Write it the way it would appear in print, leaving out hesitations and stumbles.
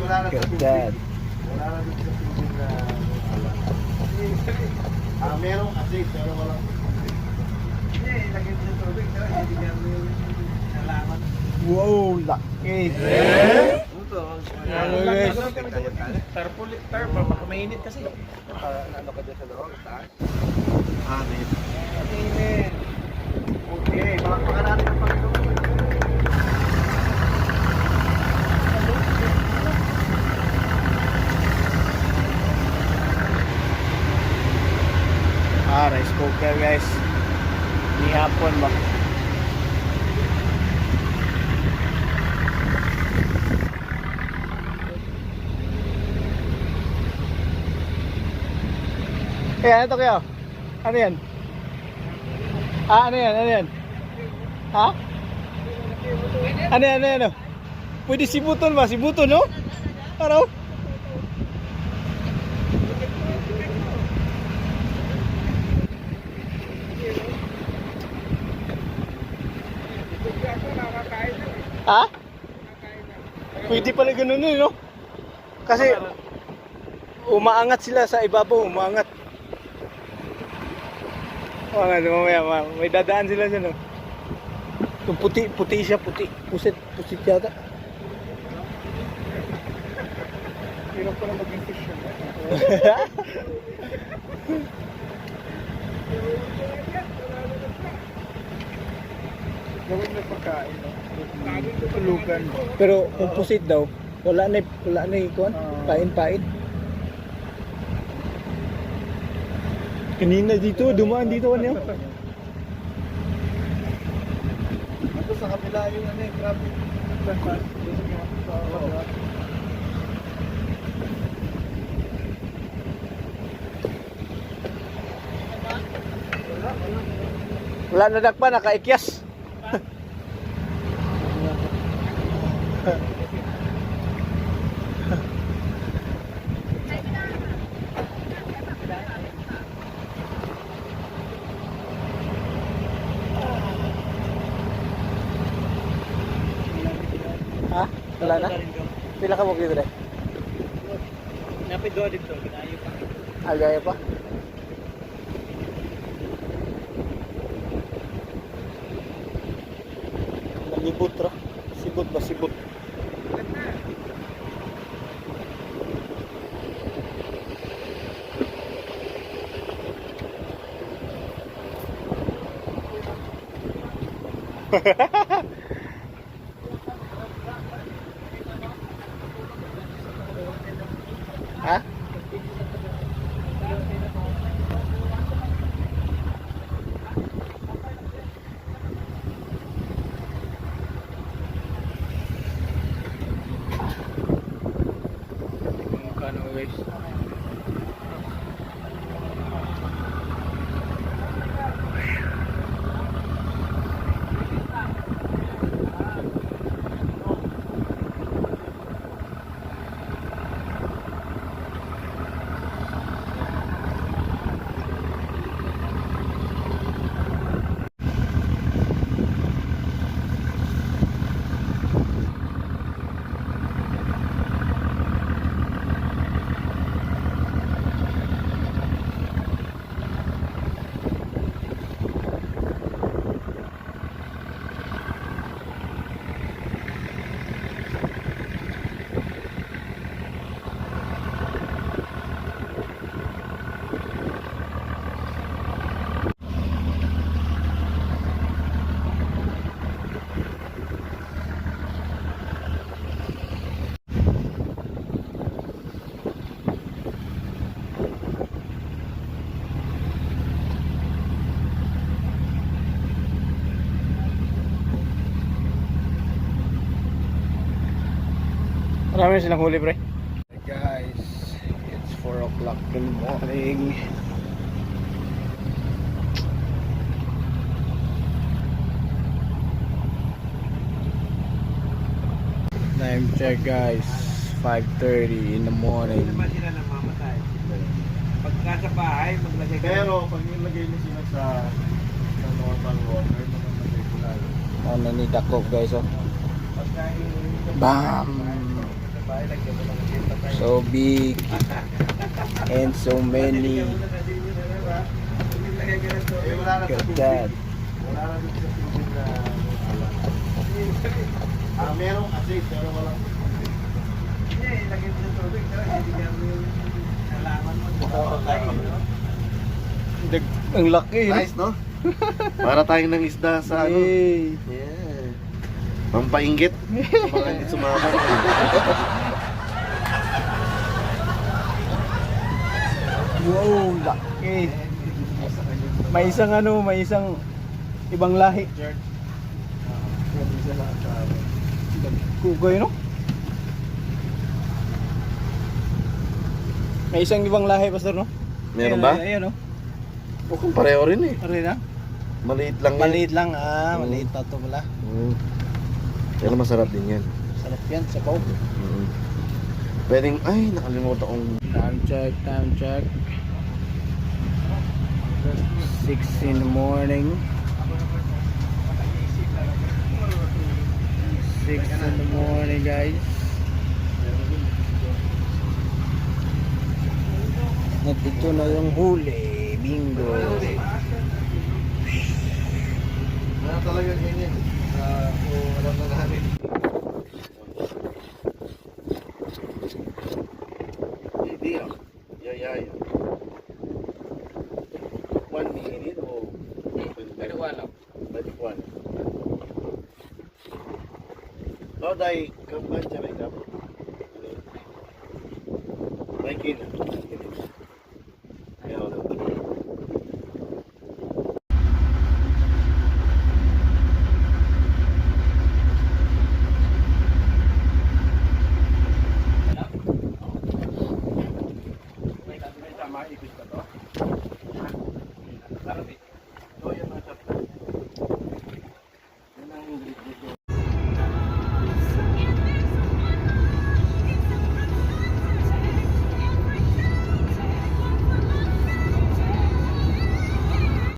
Dad. Wala na dito sa tubig na merong asin pero walang hindi, lagyan mo sa tubig ibigyan mo yung halaman. Wow, laki. Ito, guys. tarpul, baka mainit kasi. Ano ka dyan sa loob? Amin. Amen. Okay, palakpakan natin ang Panginoon. Rice cooker guys. Ni hapon ba? Ano to kayo? Ano yan? Ano yan? Ano yan? Ha? Ano yan? Ano yan? Pwede sibuton ba? Sibuton no? Ano? Ha? Pwede pala ganun no? Kasi umaangat sila sa ibabaw, umaangat. Mamaya, may dadaan sila dyan, no? Yung puti siya, puti. Pusit yata. Hirap pala maging fish yun. Gawin na pagkain, no? Tulugan. Pero kung pusit daw, wala na ikuan, pain. Kanina dito, dumaan dito ano? Ito sa kabila yung ano eh, grabe. Wala na dakpa, nakaikyas. Ha? Wala na? Pila ka mo dito deh? Napit doon dito, ginayo pa. Agaya pa? Nalibot ra. Sibot ba? Sibot. Ha? Ano guys? Marami silang huli pre. Guys, it's 4 o'clock in the morning. Time check guys, 5:30 in the morning. Hindi naman sila namamatay. Pagka sa bahay, maglagay ka. Pero pag nilagay niyo sila sa normal water, mamamatay sila. Ano ni Dako guys oh. Pagka Bam! lagyan mo lang ang kita tayo. So big and so many. Eh, wala na Look sa at tubig. that. Wala na dun sa tubig na meron kasi pero walang hindi, lagyan mo ng tubig hindi ka mo yung nalaman mo Ang laki. nice no? Para tayong nang isda sa ano Yay. yeah. Pampainggit sa mga hindi sumama Wow, laki. May isang ano, may isang ibang lahi. Kugoy, no? May isang ibang lahi, pastor, no? Meron ba? Ayan, no? Mukhang pareho rin eh Ano na? maliit lang yan Maliit lang, maliit na to pala. pero masarap din yan Sarap yan, sabaw. pwedeng ay nakalimutan kong Time check, time check. 6 in the morning. 6 in the morning, guys. Nandito na yung huli. Bingo. na talaga ganyan alam na namin hindi yayay 1 minute o 21 oh dahil kampan siya may kap may kin kaya wala Tama, ikot ka to. Parang